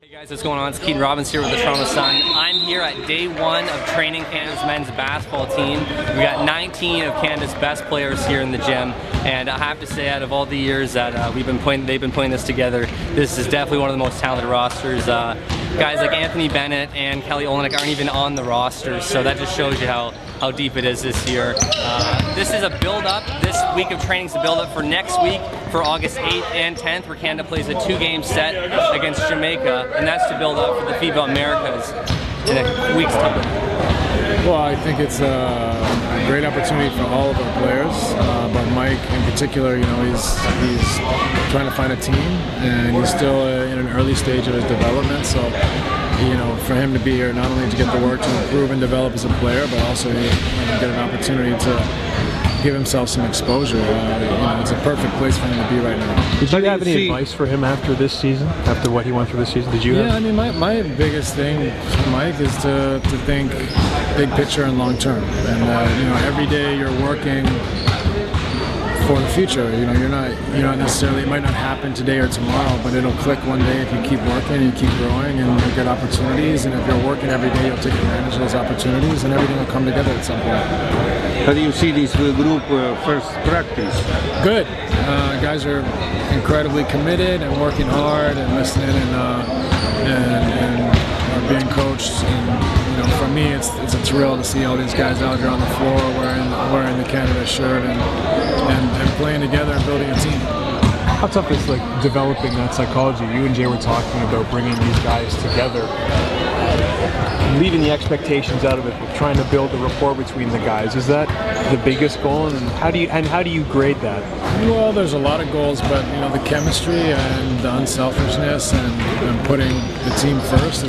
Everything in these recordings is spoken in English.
Hey guys, what's going on? It's Keaton Robbins here with the Toronto Sun. I'm here at day one of training Canada's men's basketball team. We got 19 of Canada's best players here in the gym, and I have to say, out of all the years that they've been putting this together, this is definitely one of the most talented rosters. Guys like Anthony Bennett and Kelly Olynyk aren't even on the roster, so that just shows you how deep it is this year. This is a build-up. This week of training is a build-up for next week, for August 8th and 10th, where Canada plays a 2-game set against Jamaica, and that's to build up for the FIBA Americas in a week's time. Well, I think it's a great opportunity for all of our players, but Mike in particular, you know, he's trying to find a team, and he's still in an early stage of his development, so you know, for him to be here, not only to get the work to improve and develop as a player, but also get an opportunity to give himself some exposure. You know, it's a perfect place for him to be right now. Did you have any advice for him after this season, after what he went through this season? Did you have? Yeah, I mean, my biggest thing for Mike is to think big picture and long term. And you know, every day you're working for the future. You know, you're not necessarily, it might not happen today or tomorrow, but it'll click one day if you keep working and you keep growing and you get opportunities. And if you're working every day, you'll take advantage of those opportunities, and everything will come together at some point. How do you see this group first practice? Good. Guys are incredibly committed and working hard and listening and are being coached. And you know, for me, it's a thrill to see all these guys out here on the floor wearing the Canada shirt and playing together and building a team. How tough is like developing that psychology? You and Jay were talking about bringing these guys together, leaving the expectations out of it, but trying to build a rapport between the guys. Is that the biggest goal, and how do you grade that? Well, there's a lot of goals, but you know, the chemistry and the unselfishness and putting the team first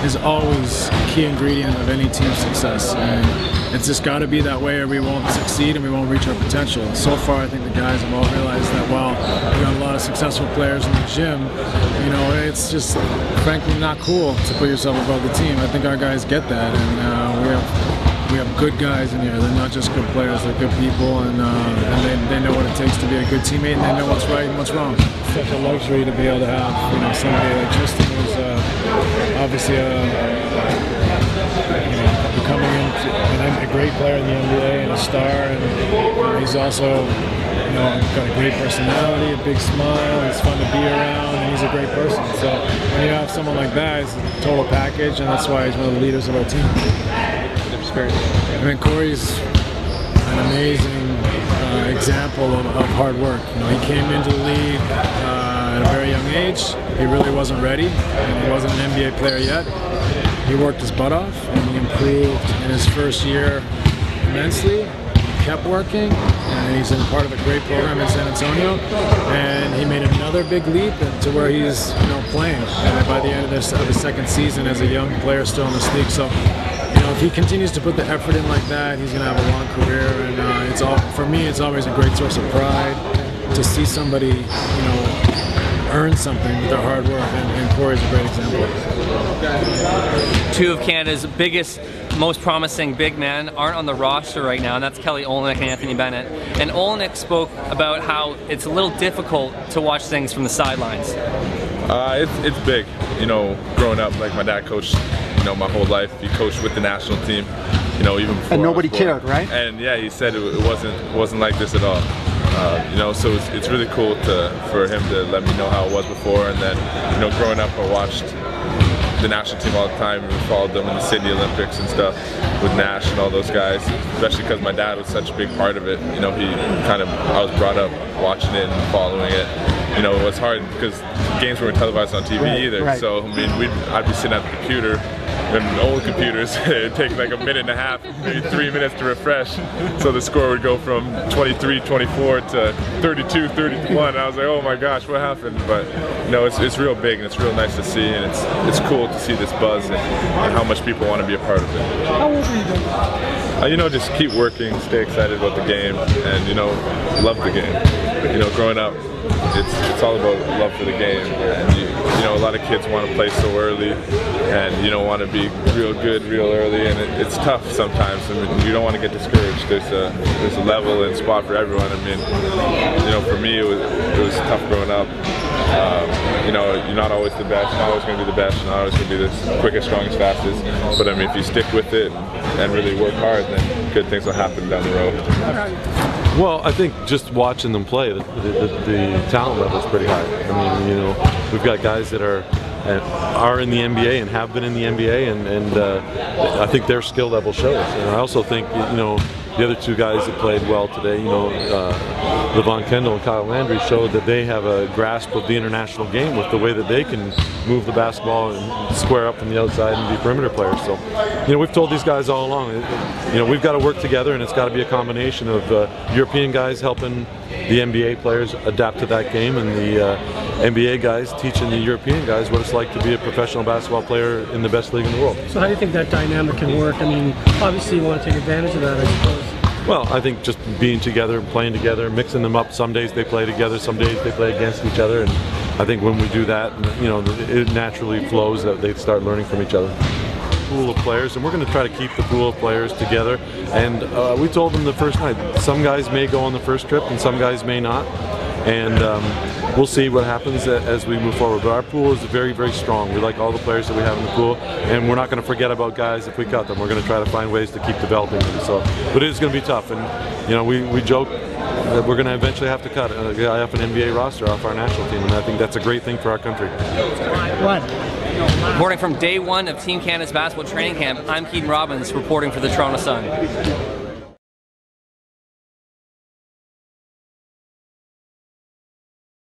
is always a key ingredient of any team success. And it's just got to be that way, or we won't succeed and we won't reach our potential. So far, I think the guys have all realized that. While we got a lot of successful players in the gym, you know, it's just frankly not cool to put yourself above the team. I think our guys get that, and we have good guys in here. They're not just good players; they're good people, and they know what it takes to be a good teammate, and they know what's right and what's wrong. It's such a luxury to be able to have, you know, somebody like Tristan, who's obviously becoming a great player in the NBA and a star, and he's also, you know, got a great personality, a big smile, he's fun to be around, and he's a great person. So when you have someone like that, it's a total package, and that's why he's one of the leaders of our team. I mean, Corey's an amazing example of hard work. You know, he came into the league at a very young age. He really wasn't ready, and he wasn't an NBA player yet. He worked his butt off, and he improved in his first year immensely. He kept working, and he's in part of a great program in San Antonio. And he made another big leap to where he's, you know, playing. And by the end of his second season as a young player still in this league. So, you know, if he continues to put the effort in like that, he's going to have a long career. And for me, it's always a great source of pride to see somebody, you know, earn something with their hard work, and Corey's a great example. Two of Canada's biggest, most promising big men aren't on the roster right now, and that's Kelly Olynyk and Anthony Bennett. And Olynyk spoke about how it's a little difficult to watch things from the sidelines. It's big, you know, growing up, like my dad coached, you know, my whole life. He coached with the national team, you know, even before. And nobody cared, right? And yeah, he said it wasn't like this at all. You know, so it's really cool for him to let me know how it was before, and then, you know, growing up, I watched the national team all the time, and followed them in the Sydney Olympics and stuff with Nash and all those guys, especially because my dad was such a big part of it. You know, I was brought up watching it and following it. You know, it was hard because games weren't televised on TV either. Right. So, I mean, I'd be sitting at the computer, and old computers, it'd take like a minute and a half, maybe 3 minutes to refresh. So the score would go from 23-24 to 32-31. And I was like, oh my gosh, what happened? But no, it's real big, and it's real nice to see, and it's cool to see this buzz and how much people want to be a part of it. How old are you then? You know, just keep working, stay excited about the game, and, you know, love the game. You know, growing up, it's all about love for the game, and you know, a lot of kids want to play so early, and you don't want to be real good real early, and it's tough sometimes. I mean, you don't want to get discouraged. There's a level and spot for everyone. I mean, you know, for me it was tough growing up. you know, you're not always the best, not always going to be the best, you're not always going to be the quickest, strongest, fastest. But I mean, if you stick with it and really work hard, then good things will happen down the road. Well, I think just watching them play, the talent level is pretty high. I mean, you know, we've got guys that are in the NBA and have been in the NBA, and I think their skill level shows. And I also think, you know, the other two guys that played well today, you know, Levon Kendall and Kyle Landry, showed that they have a grasp of the international game with the way that they can move the basketball and square up from the outside and be perimeter players. So, you know, we've told these guys all along, you know, we've got to work together, and it's got to be a combination of European guys helping the NBA players adapt to that game, and the NBA guys teaching the European guys what it's like to be a professional basketball player in the best league in the world. So how do you think that dynamic can work? I mean, obviously you want to take advantage of that, I suppose. Well, I think just being together, playing together, mixing them up. Some days they play together, some days they play against each other, and I think when we do that, you know, it naturally flows that they start learning from each other. Pool of players, and we're going to try to keep the pool of players together. And we told them the first night, some guys may go on the first trip and some guys may not, and we'll see what happens as we move forward. But our pool is very, very strong. We like all the players that we have in the pool, and we're not going to forget about guys if we cut them. We're going to try to find ways to keep developing them. So, but it is going to be tough, and you know, we joke that we're going to eventually have to cut a guy off an NBA roster off our national team, and I think that's a great thing for our country. Reporting from day one of Team Canada's basketball training camp, I'm Keaton Robbins reporting for the Toronto Sun.